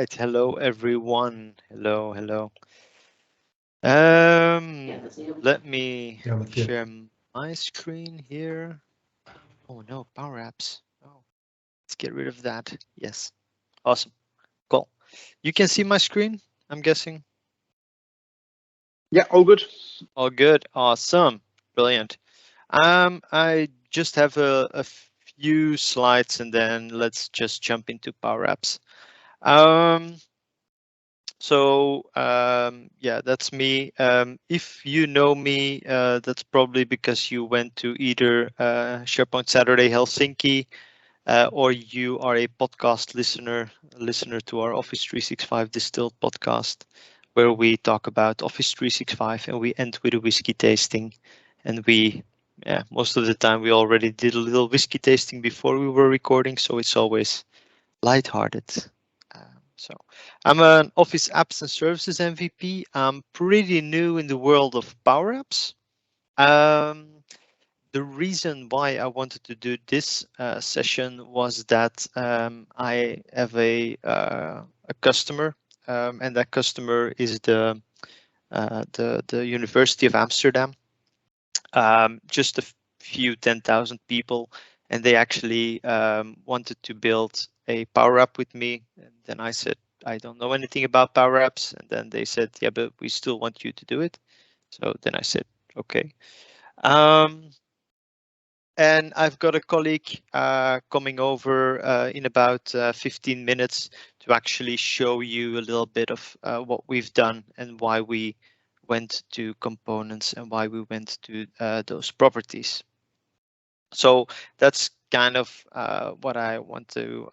right. Hello, everyone. Hello. Let me Ja, Mathieu. share my screen here. Oh no, Power Apps. Oh, let's get rid of that. Yes. Awesome. Cool. You can see my screen, I'm guessing. Yeah, all good. All good. Awesome. Brilliant. I just have a few slides and then let's just jump into Power Apps. Yeah, that's me. If you know me, that's probably because you went to either SharePoint Saturday Helsinki, or you are a podcast listener to our Office 365 Distilled podcast, where we talk about Office 365 and we end with a whiskey tasting. And most of the time we already did a little whiskey tasting before we were recording, so it's always lighthearted. So I'm an Office Apps and Services MVP. I'm pretty new in the world of Power Apps. The reason why I wanted to do this session was that I have a customer, and that customer is the University of Amsterdam. Just a few 10,000 people, and they actually wanted to build a Power App with me. And then I said, I don't know anything about Power Apps. And then they said, yeah, but we still want you to do it. So then I said, okay. And I've got a colleague coming over in about 15 minutes to actually show you a little bit of what we've done and why we went to components and why we went to those properties. So that's kind of what I want to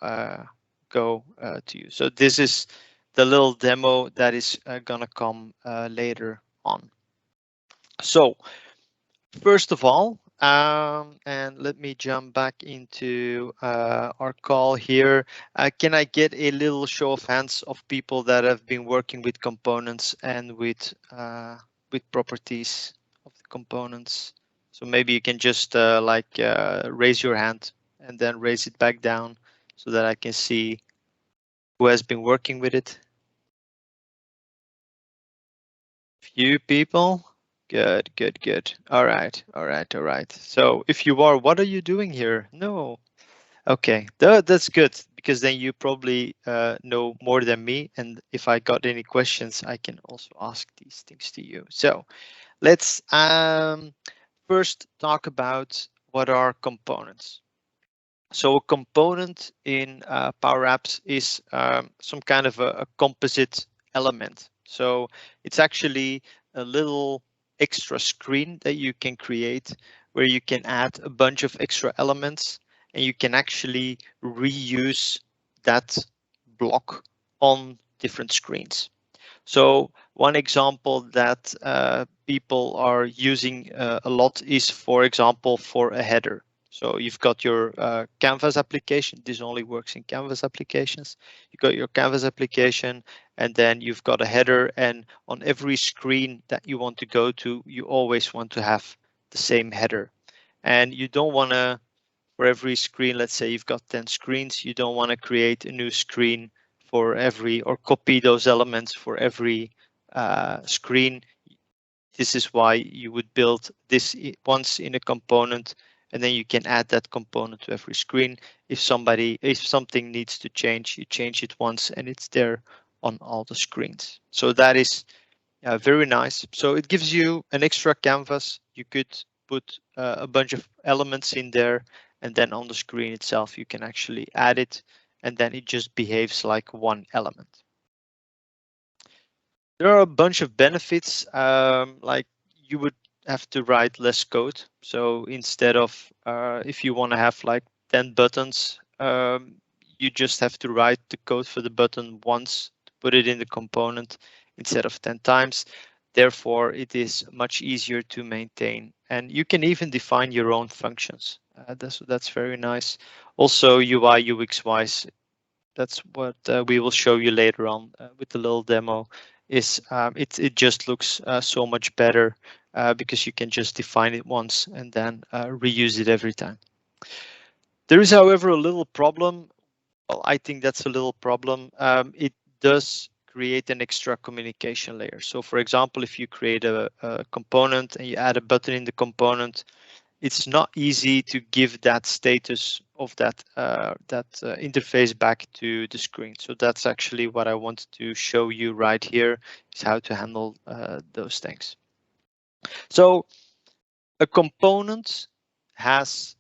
go to you. So this is the little demo that is gonna come later on. So first of all, and let me jump back into our call here. Can I get a little show of hands of people that have been working with components and with properties of the components? So maybe you can just raise your hand and then raise it back down so that I can see who has been working with it. Few people. Good. All right. So if you are, what are you doing here? No. Okay, that's good because then you probably know more than me. And if I got any questions, I can also ask these things to you. So let's first talk about what are components. So a component in Power Apps is some kind of a composite element. So it's actually a little extra screen that you can create where you can add a bunch of extra elements and you can actually reuse that block on different screens. So one example that people are using a lot is, for example, for a header. So you've got your Canvas application. This only works in Canvas applications. You got your Canvas application, and then you've got a header. And on every screen that you want to go to, you always want to have the same header. And you don't want to, for every screen, let's say you've got 10 screens, you don't want to create a new screen for every, or copy those elements for every screen. This is why you would build this once in a component, and then you can add that component to every screen. If something needs to change, you change it once and it's there on all the screens. So that is very nice. So it gives you an extra canvas. You could put a bunch of elements in there, and then on the screen itself, you can actually add it, and then it just behaves like one element. There are a bunch of benefits, like you would have to write less code. So instead of, if you want to have like 10 buttons, you just have to write the code for the button once to put it in the component instead of 10 times. Therefore, it is much easier to maintain. And you can even define your own functions. That's very nice. Also, UI, UX wise, that's what we will show you later on with the little demo. Is it just looks so much better because you can just define it once and then reuse it every time. There is, however, a little problem. Well, I think that's a little problem. It does create an extra communication layer. So for example, if you create a component and you add a button in the component, it's not easy to give that status of that interface back to the screen. So that's actually what I wanted to show you right here, is how to handle those things. So a component has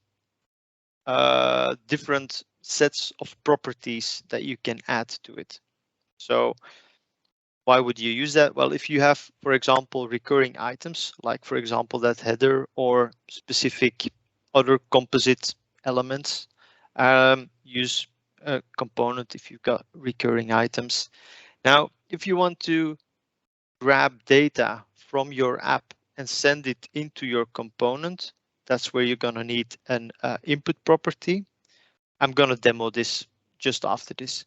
different sets of properties that you can add to it. So why would you use that? Well, if you have, for example, recurring items, like for example, that header or specific other composite elements, use a component if you've got recurring items. Now, if you want to grab data from your app and send it into your component, that's where you're going to need an input property. I'm going to demo this just after this.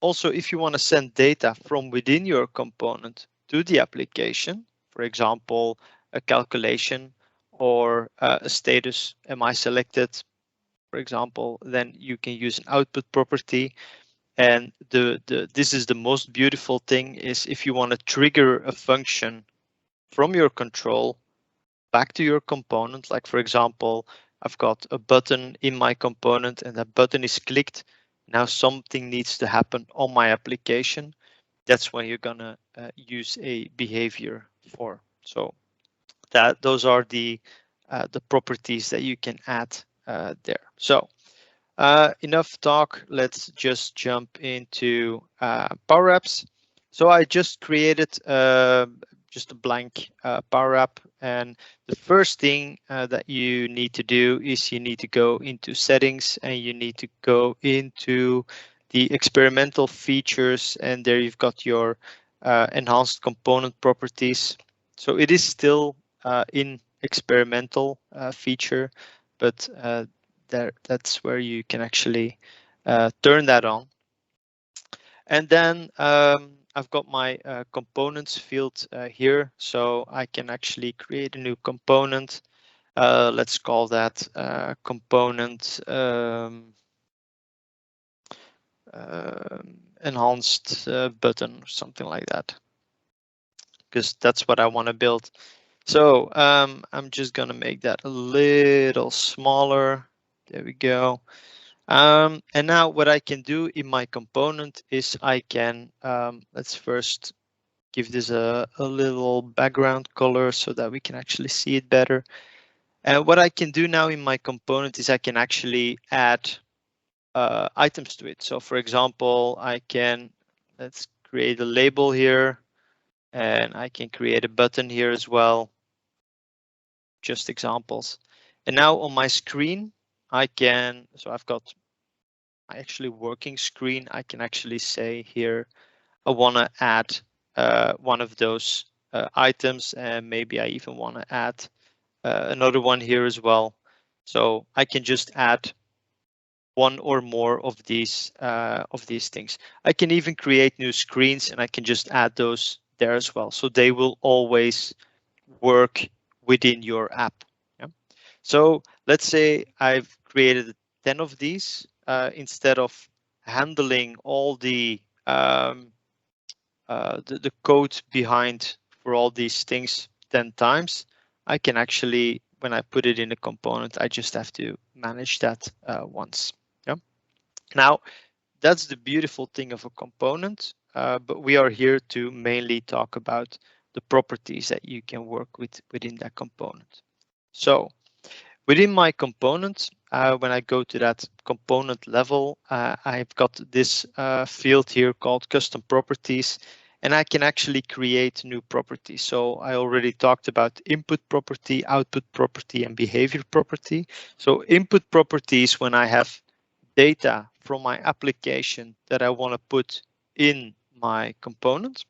Also, if you want to send data from within your component to the application, for example, a calculation or a status, am I selected, for example, then you can use an output property. And this is the most beautiful thing, is if you want to trigger a function from your control back to your component, like for example, I've got a button in my component and that button is clicked. Now something needs to happen on my application. That's when you're gonna use a behavior for. So those are the properties that you can add there. So enough talk. Let's just jump into PowerUps. So I just created just a blank PowerUp, and the first thing that you need to do is you need to go into settings and you need to go into the experimental features, and there you've got your enhanced component properties. So it is still in experimental feature, but that's where you can actually turn that on. And then I've got my components field here, so I can actually create a new component. Let's call that component enhanced button or something like that, because that's what I want to build. So I'm just gonna make that a little smaller. There we go. And now what I can do in my component is I can, let's first give this a little background color so that we can actually see it better. And what I can do now in my component is I can actually add items to it. So for example, let's create a label here, and I can create a button here as well. Just examples. And now on my screen, so I've got my actually working screen. I can actually say here, I want to add one of those items, and maybe I even want to add another one here as well. So I can just add one or more of these things. I can even create new screens, and I can just add those there as well. So they will always work within your app. Yeah? So let's say I've created 10 of these. Instead of handling all the code behind for all these things 10 times, I can actually, when I put it in a component, I just have to manage that once. Yeah. Now, that's the beautiful thing of a component, but we are here to mainly talk about the properties that you can work with within that component. So within my component, when I go to that component level, I've got this field here called custom properties, and I can actually create new properties. So I already talked about input property, output property, and behavior property. So input properties, when I have data from my application that I want to put in my component.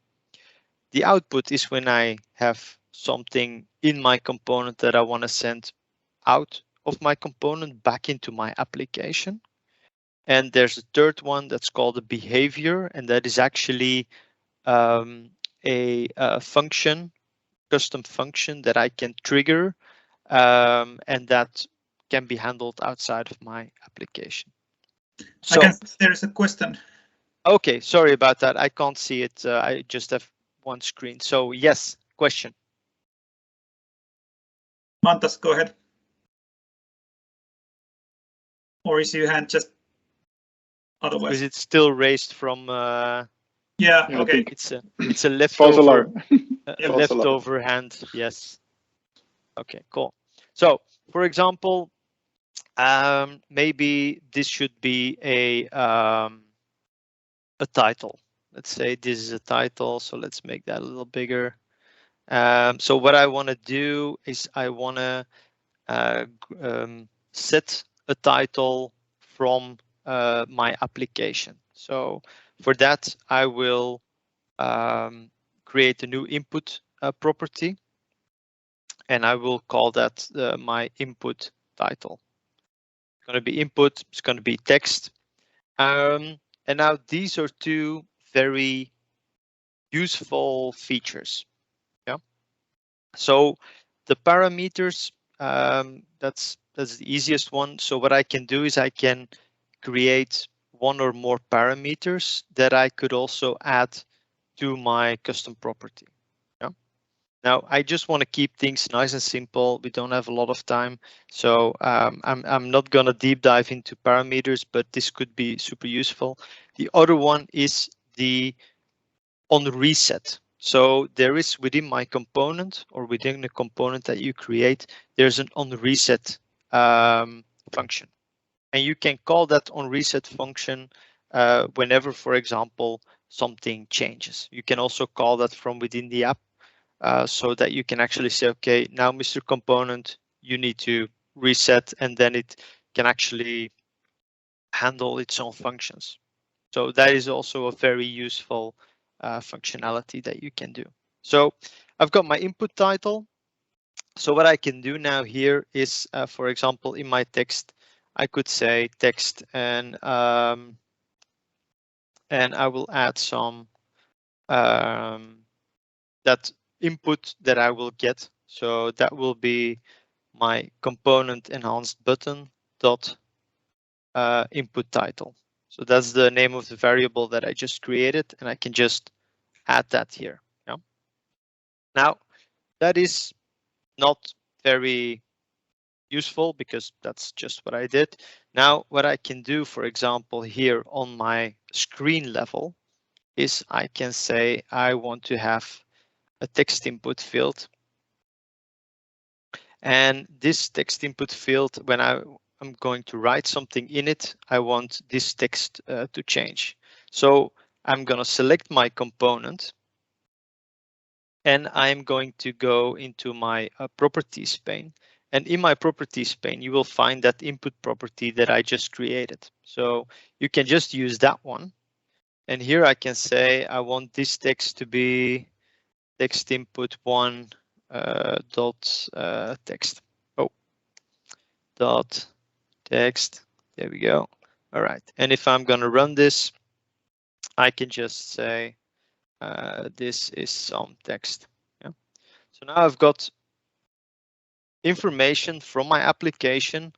The output is when I have something in my component that I want to send out of my component back into my application. And there's a third one that's called a behavior, and that is actually a function, custom function that I can trigger, and that can be handled outside of my application. So There is a question. Okay, sorry about that. I can't see it. I just have one screen. So yes, question. Mantas, go ahead. Or is your hand just otherwise? Because it's still raised from. Yeah. Yeah, I Okay. think It's a false leftover. alarm. A False alarm. leftover hand. Yes. Okay. Cool. So, for example, maybe this should be a title. Let's say this is a title. So let's make that a little bigger. So what I want to do is I want to set a title from my application. So for that, I will create a new input property, and I will call that my input title. It's going to be input, it's going to be text. And now these are two very useful features. Yeah. So the parameters, that's the easiest one. So what I can do is I can create one or more parameters that I could also add to my custom property. Yeah. Now I just want to keep things nice and simple. We don't have a lot of time, so I'm not gonna deep dive into parameters, but this could be super useful. The other one is the on reset. So there is within my component or within the component that you create, there's an on reset function. And you can call that on reset function whenever, for example, something changes. You can also call that from within the app so that you can actually say, okay, now Mr. Component, you need to reset, and then it can actually handle its own functions. So that is also a very useful functionality that you can do. So I've got my input title. So what I can do now here is, for example, in my text, I could say text, and I will add some that input that I will get. So that will be my component enhanced button dot input title. So that's the name of the variable that I just created, and I can just add that here. Yeah. Now that is not very useful because that's just what I did. Now what I can do, for example, here on my screen level is I can say I want to have a text input field. And this text input field, when I'm going to write something in it, I want this text to change. So I'm going to select my component, and I'm going to go into my properties pane. And in my properties pane, you will find that input property that I just created. So you can just use that one. And here I can say I want this text to be text input one dot text. Oh, dot text. There we go. All right. And if I'm going to run this, I can just say this is some text. Yeah. So now I've got information from my application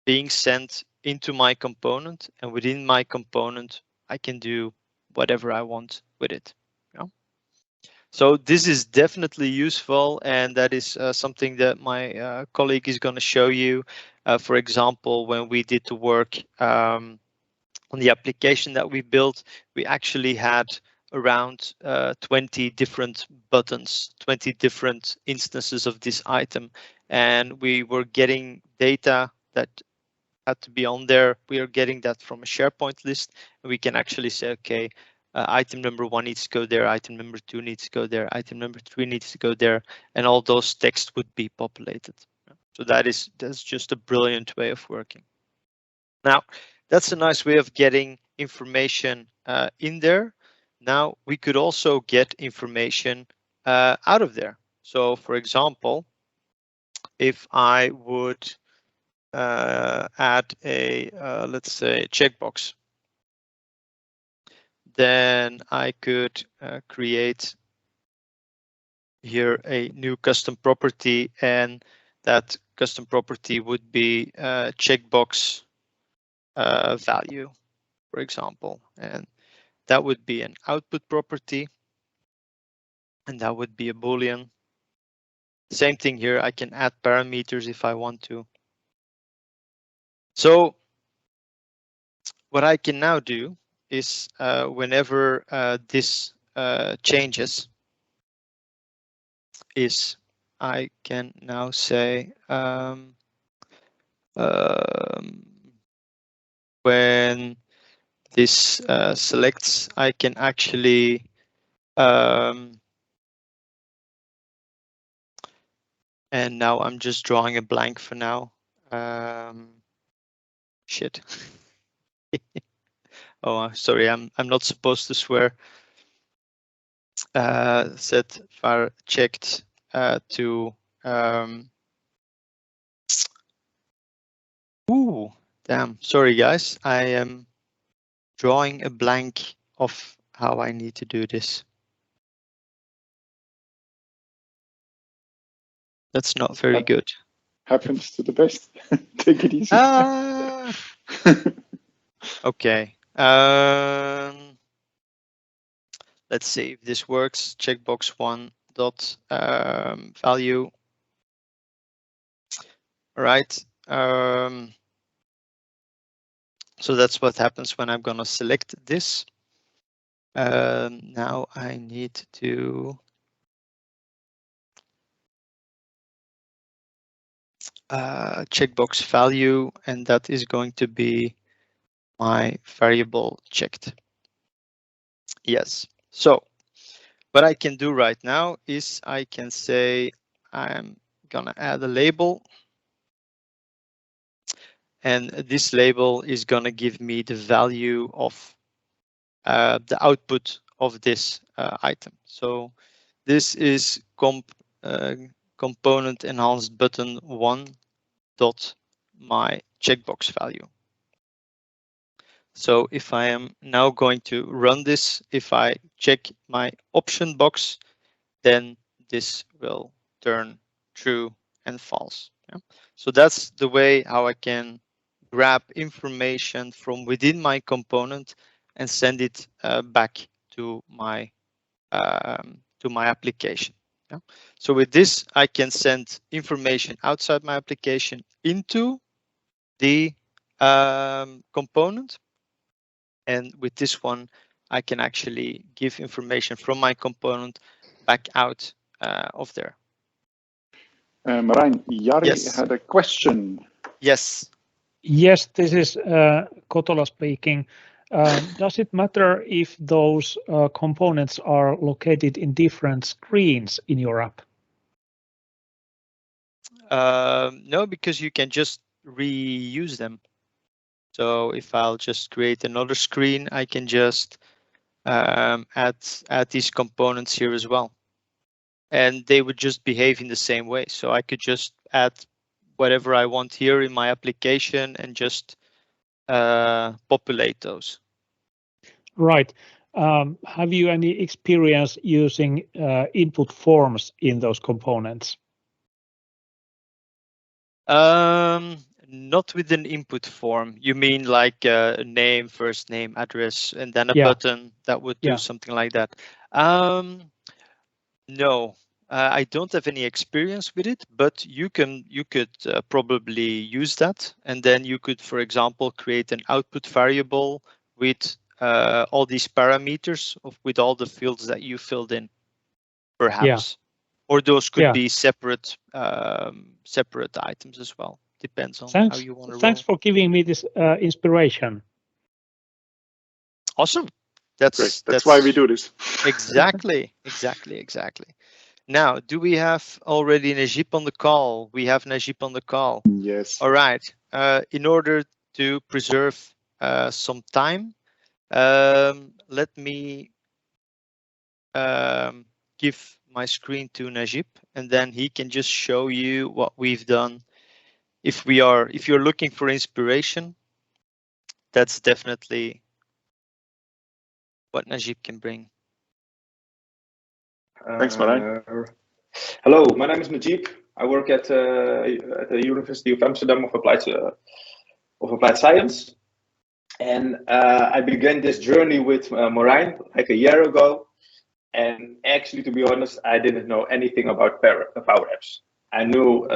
being sent into my component, and within my component, I can do whatever I want with it. Yeah. So this is definitely useful, and that is something that my colleague is going to show you. For example, when we did the work on the application that we built, we actually had around 20 different buttons, 20 different instances of this item, and we were getting data that had to be on there. We are getting that from a SharePoint list, and we can actually say, okay, item number one needs to go there, item number two needs to go there, item number three needs to go there, and all those text would be populated. So that's just a brilliant way of working. Now, that's a nice way of getting information in there. Now, we could also get information out of there. So, for example, if I would add a, let's say, checkbox, then I could create here a new custom property, and that custom property would be checkbox value, for example. And that would be an output property, and that would be a Boolean. Same thing here, I can add parameters if I want to. So what I can now do is whenever this changes, is I can now say when this selects, I can actually and now I'm just drawing a blank for now. Shit. Oh, sorry, I'm not supposed to swear. Set var checked to ooh, damn, sorry guys, I am drawing a blank of how I need to do this. That's not very good. Happens to the best. Take it easy. Okay. Let's see if this works. Checkbox 1 dot value. All right. So that's what happens when I'm gonna select this. Now I need to checkbox value, and that is going to be my variable checked. Yes. So what I can do right now is I can say I'm gonna add a label, and this label is gonna give me the value of the output of this item. So this is component enhanced button 1 dot my checkbox value. So if I am now going to run this, if I check my option box, then this will turn true and false. Yeah? So that's the way how I can grab information from within my component and send it back to my application. Yeah? So with this, I can send information outside my application into the component. And with this one, I can actually give information from my component back out of there. Marijn, Jari Yes. had a question. Yes. Yes, this is Kotola speaking. Does it matter if those components are located in different screens in your app? No, because you can just reuse them. So if I'll just create another screen, I can just add these components here as well. And they would just behave in the same way. So I could just add whatever I want here in my application and just populate those. Right. Have you any experience using input forms in those components? Not with an input form. You mean like a name, first name, address, and then a Yeah. button that would do something like that? No, I don't have any experience with it, but you could probably use that, and then you could, for example, create an output variable with all these parameters with all the fields that you filled in, perhaps. Or those could be separate separate items as well. Depends on how you want to Thanks roll. for giving me this inspiration. Awesome. Great. That's why we do this. Exactly. Now, do we have already Najib on the call? We have Najib on the call. Yes. All right. In order to preserve some time, let me give my screen to Najib, and then he can just show you what we've done. If you're looking for inspiration, that's definitely what Najib can bring. Thanks, Marijn. Hello, my name is Najib. I work at the University of Amsterdam of Applied Science. And I began this journey with Marijn like a year ago. And actually, to be honest, I didn't know anything about Power Apps. I knew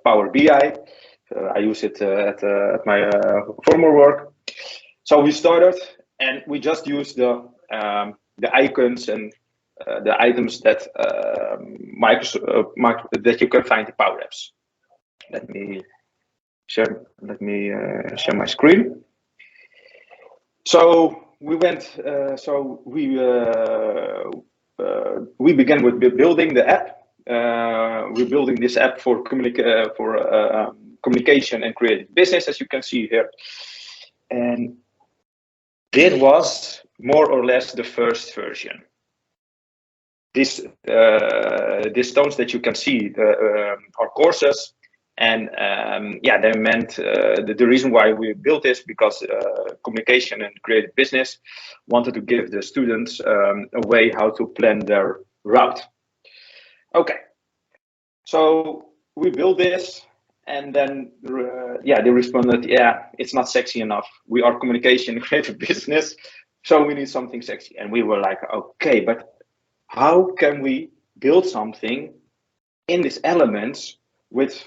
Power BI. I use it at my former work. So we started, and we just used the icons and the items that that you can find in Power Apps. Let me share my screen. So we went. We began with building the app. We're building this app for communication and creative business, as you can see here. And this was more or less the first version. These stones that you can see are courses. And they meant the reason why we built this because communication and creative business wanted to give the students a way how to plan their route. Okay, so we built this, and then they responded, yeah, it's not sexy enough. We are communication and creative business, so we need something sexy. And we were like, okay, but how can we build something in these elements with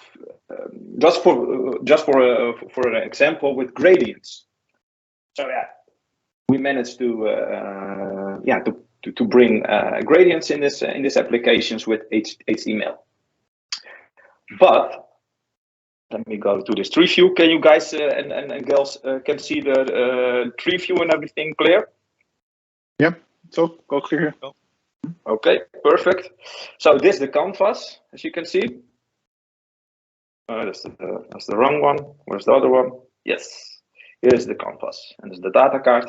just for an example with gradients? So we managed to bring gradients in this applications with HTML. But let me go to this tree view. Can you guys and girls can see the tree view and everything clear? Yeah, so all clear. Okay, perfect. So this is the canvas, as you can see. That's the wrong one. Where's the other one? Yes, here's the canvas, and this is the data card.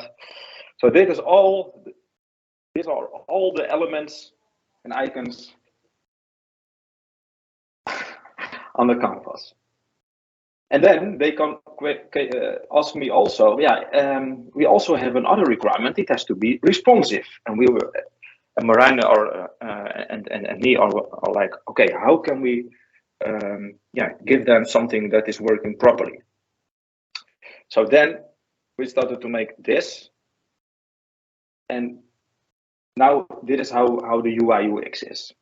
So these are all the elements and icons on the canvas. And then they can ask me also, we also have another requirement. It has to be responsive. And we were, and Marijn and me are like, okay, how can we give them something that is working properly? So then we started to make this. And now this is how the UI UX is.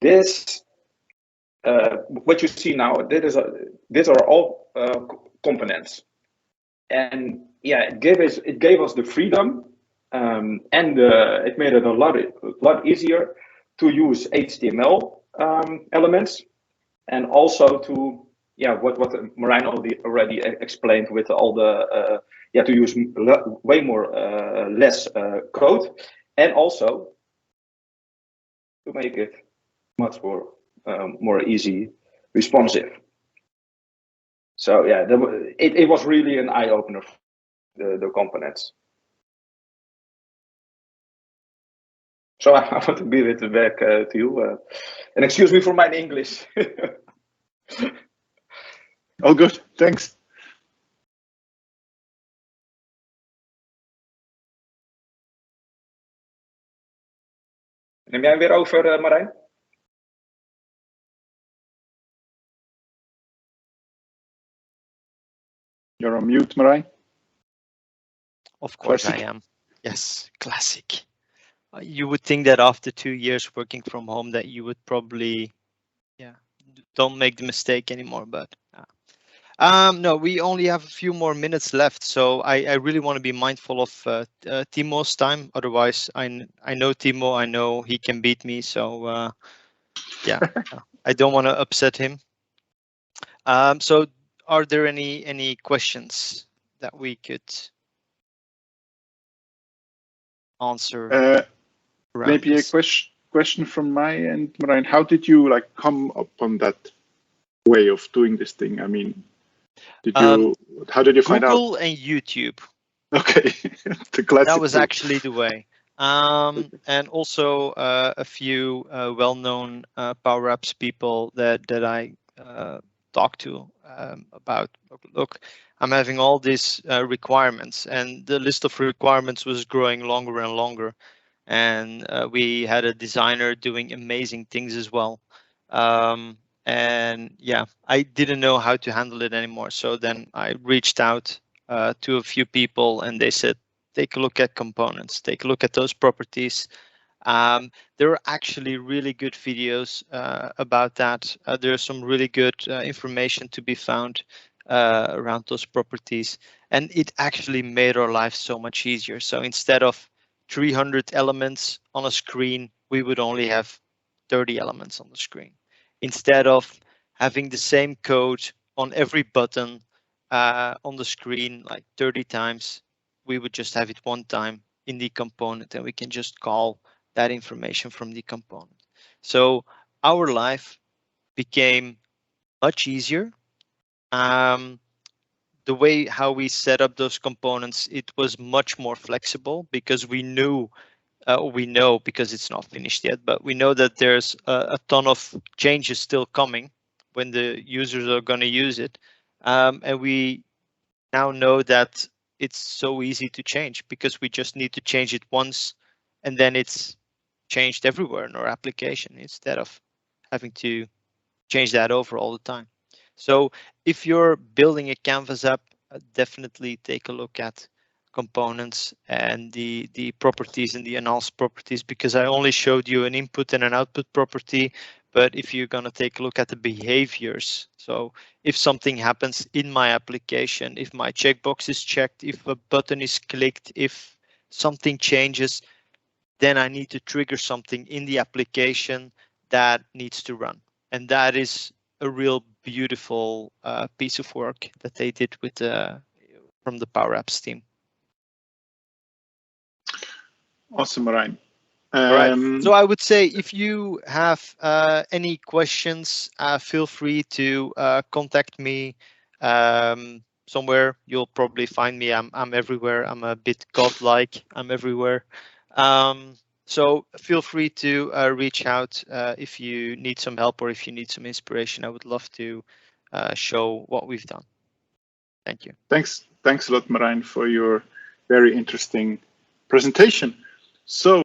This, what you see now, these are all components, and it gave us the freedom, and it made it a lot easier to use HTML elements, and also to what Marijn already explained with all the to use way more less code, and also to make it much more easy responsive. So it was really an eye opener for the components. So I want to give it back to you, and excuse me for my English. All good, thanks. Neem jij weer over, Marijn? You're on mute, Marijn. Of course Classic. I am. Yes, classic. You would think that after 2 years working from home that you would probably, don't make the mistake anymore, but no, we only have a few more minutes left, so I really want to be mindful of Timo's time. Otherwise, I know Timo, I know he can beat me, so I don't want to upset him. So are there any questions that we could answer? Maybe a question from my end, Marijn. How did you come upon that way of doing this thing? I mean, how did you find out? Google and YouTube. Okay, the classic. That was actually the way. And also a few well-known PowerUps people that I talked to about, look, I'm having all these requirements, and the list of requirements was growing longer and longer. And we had a designer doing amazing things as well. And I didn't know how to handle it anymore. So then I reached out to a few people, and they said, take a look at components, take a look at those properties. There are actually really good videos about that. There's some really good information to be found around those properties, and it actually made our life so much easier. So instead of 300 elements on a screen, we would only have 30 elements on the screen. Instead of having the same code on every button on the screen like 30 times, we would just have it one time in the component, and we can just call that information from the component. So our life became much easier. The way how we set up those components, it was much more flexible because we know because it's not finished yet, but we know that there's a ton of changes still coming when the users are going to use it. And we now know that it's so easy to change because we just need to change it once, and then it's changed everywhere in our application instead of having to change that over all the time. So if you're building a Canvas app, definitely take a look at components and the properties and the enhanced properties, because I only showed you an input and an output property. But if you're going to take a look at the behaviors, so if something happens in my application, if my checkbox is checked, if a button is clicked, if something changes, then I need to trigger something in the application that needs to run. And that is a real beautiful piece of work that they did with from the PowerUp team. Awesome, Marijn. All right. So I would say if you have any questions, feel free to contact me somewhere. You'll probably find me. I'm everywhere. I'm a bit godlike. I'm everywhere. So feel free to reach out if you need some help or if you need some inspiration. I would love to show what we've done. Thank you. Thanks a lot, Marijn, for your very interesting presentation. So